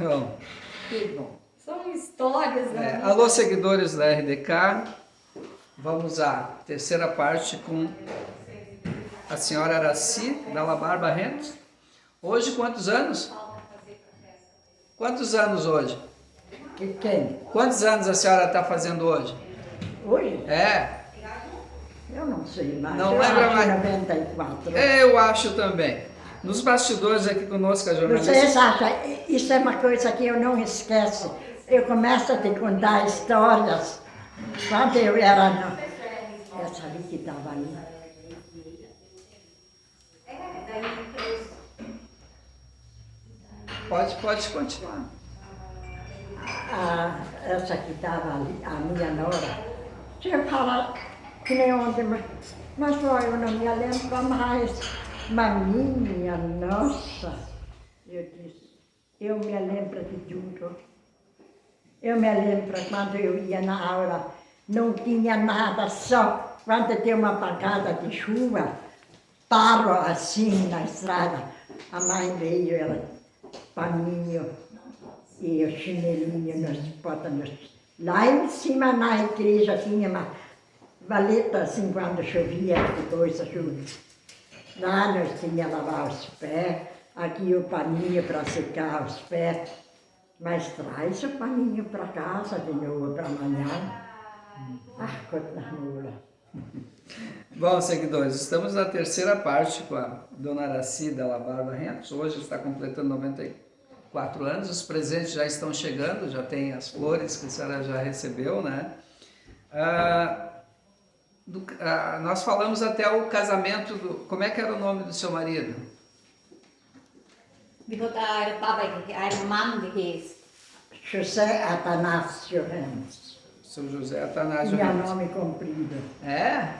Bom, Que bom. São histórias, né? alô, seguidores da RDK. Vamos à terceira parte com a senhora Araci Dalabar Barretos. Hoje, quantos anos? Quantos anos hoje? Quem? Quantos anos a senhora está fazendo hoje? Hoje? É, Eu não sei mais. Não eu lembra acho mais? 94. eu acho também. Nos bastidores aqui conosco, a jornalista... Vocês acham, isso é uma coisa que eu não esqueço. Eu começo a te contar histórias. Quando eu era... Essa ali que estava ali. Pode continuar. Essa que estava ali, a minha nora. Se eu falar que nem ontem, mas olha, eu não me lembro mais. Mas minha nossa, eu disse, eu me lembro de tudo. Eu me lembro quando eu ia na aula, não tinha nada, só quando tem uma pancada de chuva, paro assim na estrada. A mãe veio, ela, paninho e o chinelinho nas botas. Lá em cima na igreja tinha uma valeta assim quando chovia, depois da chuva. Lá nós tínhamos lavar os pés, aqui o paninho para secar os pés. Mas traz o paninho para casa de novo para amanhã. Coisa mula. Bom, seguidores, estamos na terceira parte com a dona Araci Dalabar Barretos. Hoje está completando 94 anos. Os presentes já estão chegando, já tem as flores que a senhora já recebeu, né? Nós falamos até o casamento do... Como é que era o nome do seu marido? Vi had een man geweest. José Atanásio Ramos. Seu José Atanásio Tinha Ramos. nome comprido. É?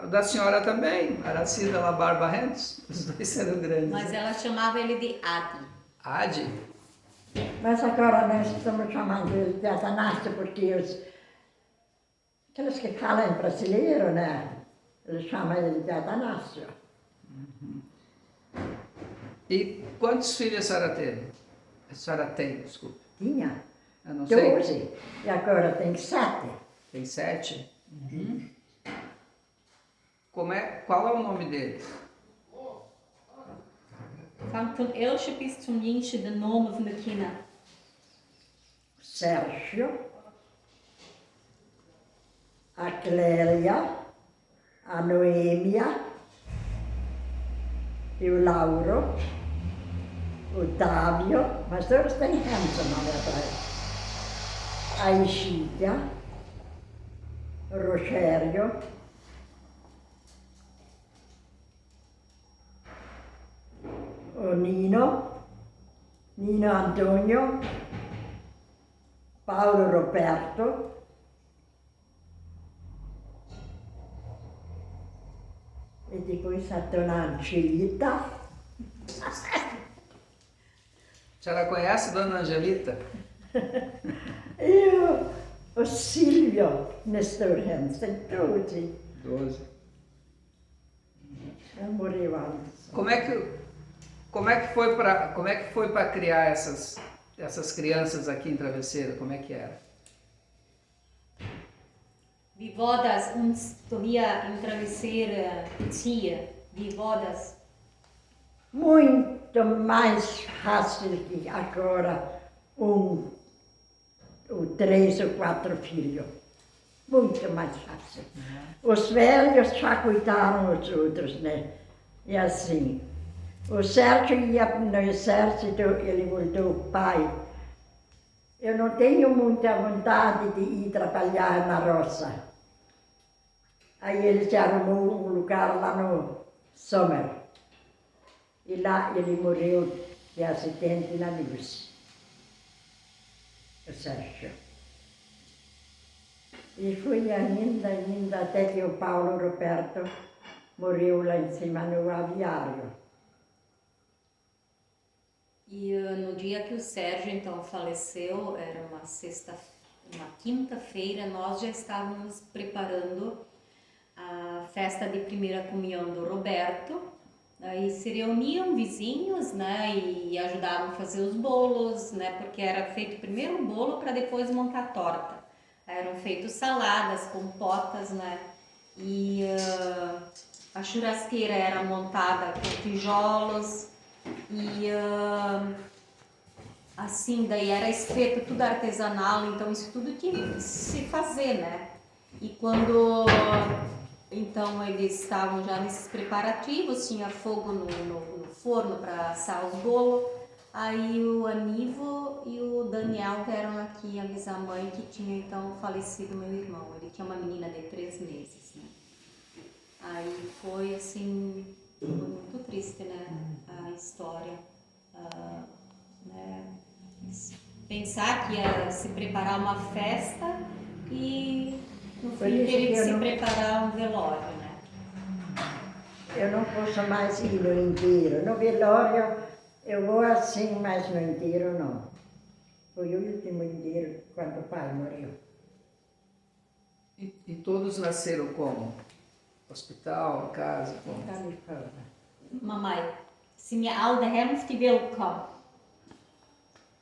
Da senhora também, Araci Dalabar Barretos. Os dois eram grandes. Mas ela chamava ele de Adi. Adi? Mas agora nós estamos chamando ele de Atanásio porque aqueles que falam em brasileiro, né? Eles chamam ele de Atanásio. E quantos filhos a senhora teve? A senhora tem, desculpe. Tinha Eu não sei. 12 e agora tem 7. Tem 7? Uhum. Qual é o nome deles? Van oudste bis zum jongste de namen van de kinderen. Sérgio, a Clélia, a Noêmia, e o Lauro, o Otávio, mas todos têm Hanson na verdade. A Ishida, o Rogério, o Nino Antônio, Paulo Roberto, e depois a dona Angelita. A senhora conhece a dona Angelita? E o Silvio Nestor Hansen, 12. 12. Ela morreu antes. Como é que foi para criar essas crianças aqui em Travesseiro? Como é que era? Wie war das uns hier im Travesseiro tia? Wie war das? Muito mais fácil que agora ou 3 ou 4 filhos. Muito mais fácil. Os velhos já cuidaram os outros, né? E assim, o Sérgio ia no exército, ele voltou pai. Eu não tenho muita vontade de ir trabalhar na roça. Aí ele se arrumou um lugar lá no Sommer. E lá ele morreu de acidente na luz. O Sérgio. E foi ainda até que o Paulo Roberto morreu lá em cima no aviário. E no dia que o Sérgio então faleceu, era uma quinta-feira, nós já estávamos preparando a festa de primeira comunhão do Roberto Aí se reuniam vizinhos, né, e ajudavam a fazer os bolos, né, porque era feito primeiro o bolo para depois montar a torta. Eram feitos saladas, compotas, né, e a churrasqueira era montada com tijolos e assim, daí era espeto tudo artesanal, então isso tudo tinha que se fazer, né? E quando então eles estavam já nesses preparativos, tinha fogo no forno para assar os bolos. Aí o Aníbal e o Daniel vieram aqui avisar a mãe que tinha então falecido meu irmão. Ele tinha uma menina de 3 meses, né? Aí foi assim, foi muito triste, né? A história, né? Pensar que ia se preparar uma festa e no fim teve que se preparar um velório, né? Eu não posso mais ir no inteiro. No velório eu vou assim, mas no inteiro não. Foi o último inteiro quando o pai morreu. E todos nasceram como? Hospital, casa, como? Califórnia. Mamãe, se minha alda hemft welkom.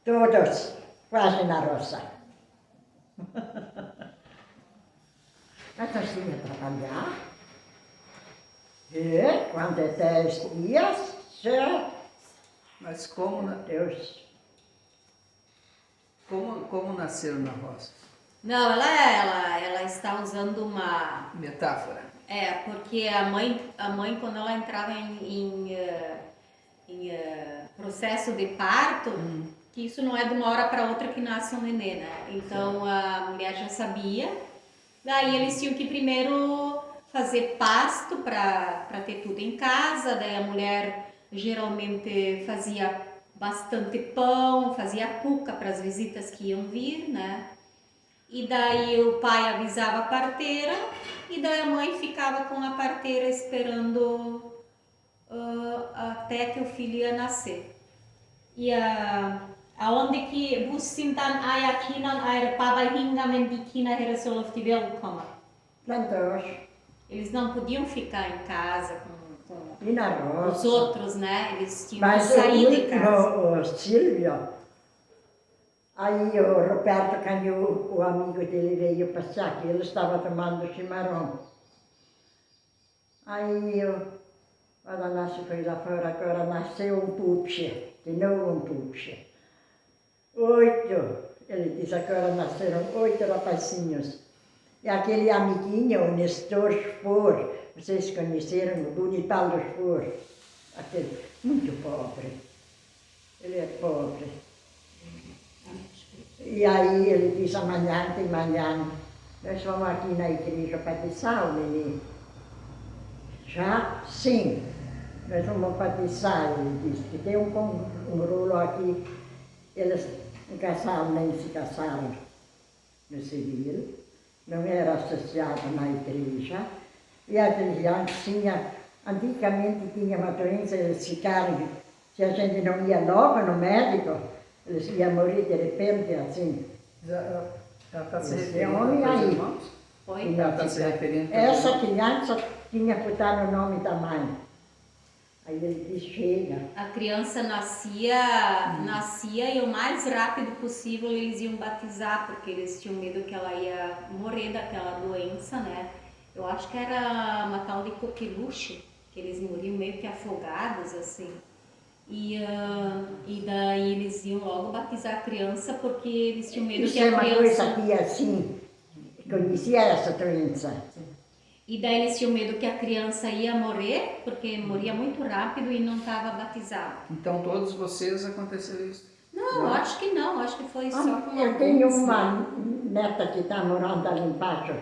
Todos, quase na roça. Mas assim ia trabalhar. E quando é 10 dias, já, Mas como, Deus. como nasceram na roça? Não, ela está usando uma... Metáfora. Porque a mãe quando ela entrava em processo de parto, que isso não é de uma hora para outra que nasce um nenê, né? Então a mulher já sabia. Daí eles tinham que primeiro fazer pasto para ter tudo em casa. Daí a mulher geralmente fazia bastante pão, fazia cuca para as visitas que iam vir, né? E daí o pai avisava a parteira e daí a mãe ficava com a parteira esperando até que o filho ia nascer. E aonde que bussintan ai akinan ai papai hingamen dikina heresolofti velkoma. Plantou. Eles não podiam ficar em casa com E na roça. os outros, né? Eles tinham Mas que sair o de casa. último, o Silvio, aí o Roberto Canhu, o amigo dele, veio passear, que ele estava tomando chimarrão. Aí a Nasce foi lá fora, agora nasceu um pupche, de novo um pupche. 8, ele disse, agora nasceram 8 rapazinhos. E aquele amiguinho, o Nestor Spor, vocês conheceram o Bonitaldo Spor, aquele muito pobre. Ele é pobre. E aí ele disse, amanhã de manhã, nós vamos aqui na igreja batizar o menino. Já? Sim. Nós vamos batizar, ele disse, que tem um rolo aqui. Eles, um casal nem se casaram no civil, não era associado na igreja. E a criancinha, antigamente tinha uma doença, eles ficaram, se a gente não ia logo no médico, eles iam morrer de repente assim. Ela está se Esse referindo homem aos aí. irmãos? Oi? Ela está se referindo aos Essa irmãos? criança tinha que botar no nome da mãe. Aí ele disse, chega. A criança nascia e o mais rápido possível eles iam batizar, porque eles tinham medo que ela ia morrer daquela doença, né? Eu acho que era uma tal de coqueluche, que eles morriam meio que afogados, assim. E daí eles iam logo batizar a criança, porque eles tinham medo Isso que é a uma criança... coisa que assim, conhecia essa doença. E daí eles tinham medo que a criança ia morrer, porque morria muito rápido e não estava batizada. Então todos vocês aconteceu isso? Não, acho que não, acho que foi só com Eu tenho alguns, uma né? neta que está morando ali embaixo.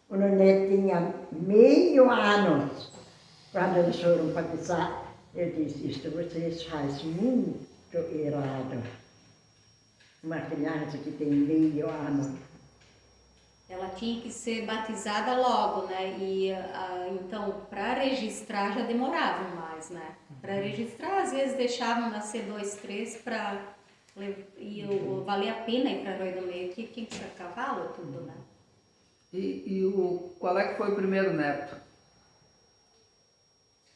O nenê tinha meio ano quando eles foram batizar. Eu disse, isto vocês fazem muito errado. Uma criança que tem meio ano. Ela tinha que ser batizada logo, né? E então, para registrar já demorava mais, né? Para registrar, às vezes deixavam nascer 2, 3 para valer a pena ir para Arroio do Meio, que tinha que ser cavalo tudo, né? Qual é que foi o primeiro neto?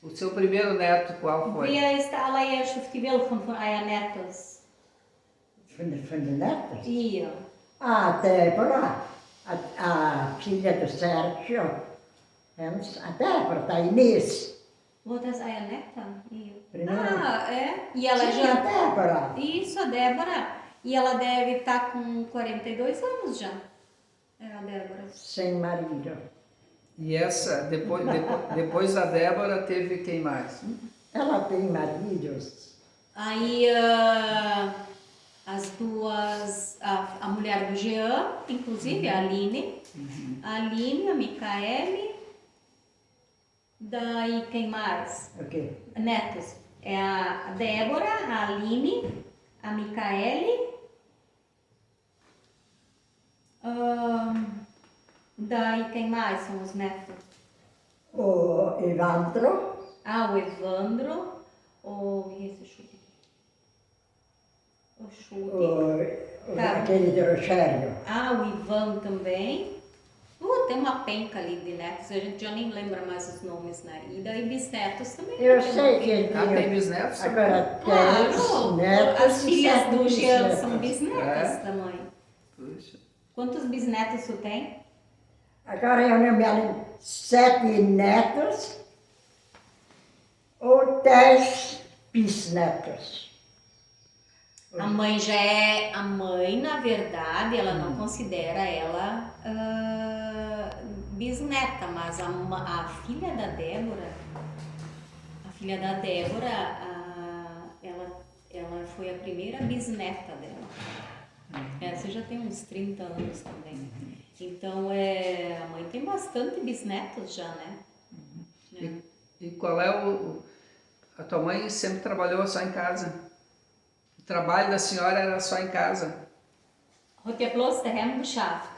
O seu primeiro neto, qual foi? Wie ist allereerste welchem von euren Netos? Von den netos. Ia. A Débora, a filha do Sérgio, a Débora, da Inês. Wat is euer Neta? Ia. Primeiro. Ah, é? E ela Sim, a já... Débora. Isso, a Débora. E ela deve estar com 42 anos já. É a Débora. Sem marido. E essa, depois da Débora, teve quem mais? Ela tem maridos. Aí as duas, a mulher do Jean, inclusive a Aline, a Micaele, daí quem mais? O quê? Netos. É a Débora, a Aline, a Micaele, daí quem mais são os netos? O Evandro. Ah, o Evandro, o... E esse chute? O chute. Tá. Aquele de Rogério. Ah, o Ivan também. Tem uma penca ali de netos, a gente já nem lembra mais os nomes, né? E daí bisnetos também. Eu sei que ele Ah, tem tem. bisnetos? Agora Claro, 10 netos. as filhas do Jean bisnetos. são bisnetas É? da mãe. Puxa. Quantos bisnetos tu tem? Agora eu não me lembro. 7 netos ou 10 bisnetos. A mãe já é... A mãe, na verdade, ela não considera ela bisneta, mas a filha da Débora, ela foi a primeira bisneta dela. Essa já tem uns 30 anos também. Então, a mãe tem bastante bisnetos já, né? E qual é a tua mãe sempre trabalhou só em casa? O trabalho da senhora era só em casa? Hat ihr bloß daheim geschafft?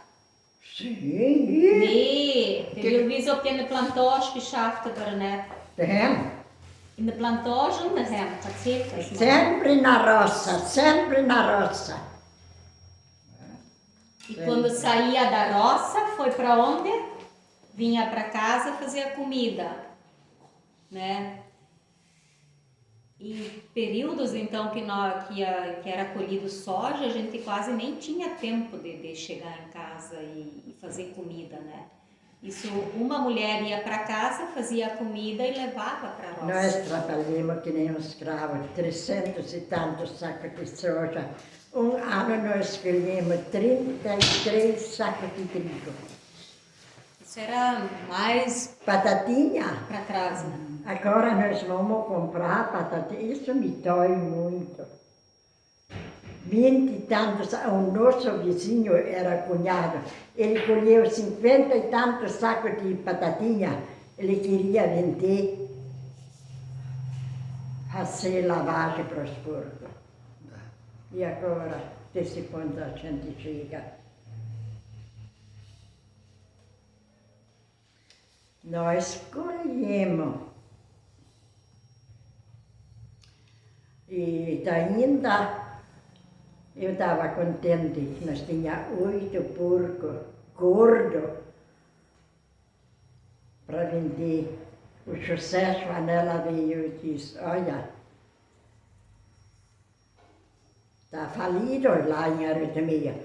Sim. Nee, der will wissen, ob ihr in der Plantage geschafft hat oder nicht. Daheim. In der Plantage und daheim, erzählt das mal. Sempre na roça, sempre na roça. E quando saía da roça, foi para onde? Vinha para casa fazer a comida, né? E períodos então que era colhido soja, a gente quase nem tinha tempo de chegar em casa e fazer comida, né? Isso, uma mulher ia para casa, fazia a comida e levava para a roça. Nós trabalhamos que nem um escravo, 300 e tantos sacos de soja. Um ano nós colhemos 33 sacos de trigo. Isso era mais Batatinha. para trás, né? Agora nós vamos comprar batatinha. Isso me dói muito. 20 e tantos, o nosso vizinho era cunhado. Ele colheu 50 e tantos sacos de batatinha. Ele queria vender, fazer lavagem para os porcos. E agora, desse ponto a gente chega. Nós colhemos. E ainda eu estava contente que nós tínhamos 8 porcos gordos para vender. O José Joanella veio e disse, olha, está falido lá em Arretemia.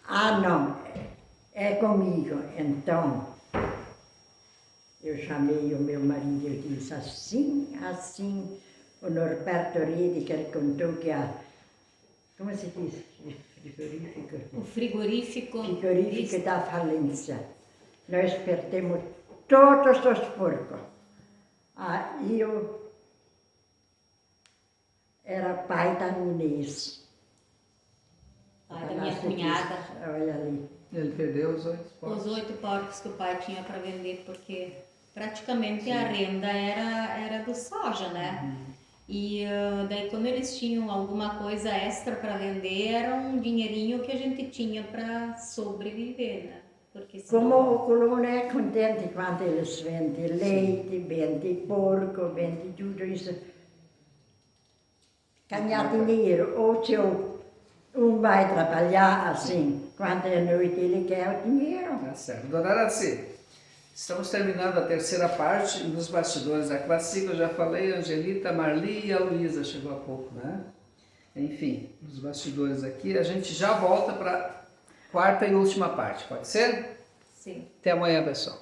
Ah, não, é comigo. Então, eu chamei o meu marido e disse assim, o Norberto Rediger contou que como se diz? Frigorífico. O frigorífico. Frigorífico da falência. Nós perdemos todos os porcos. Eu era pai da Inês. Pai da minha cunhada. Olha ali. Ele perdeu os 8 porcos. Os 8 porcos que o pai tinha para vender, porque praticamente a renda era do soja, né? E daí quando eles tinham alguma coisa extra para vender, era um dinheirinho que a gente tinha para sobreviver, né? Porque senão... Como o colono é contente quando eles vendem leite, vendem porco, vendem tudo isso. Ganhar dinheiro, ou se um vai trabalhar assim, quando é noite ele quer o dinheiro. Tá certo. Dona Araci, Estamos terminando a terceira parte dos bastidores da Classica. Eu já falei, a Angelita, a Marli e a Luísa chegou há pouco, né? Enfim, os bastidores aqui. A gente já volta para a quarta e última parte, pode ser? Sim. Até amanhã, pessoal.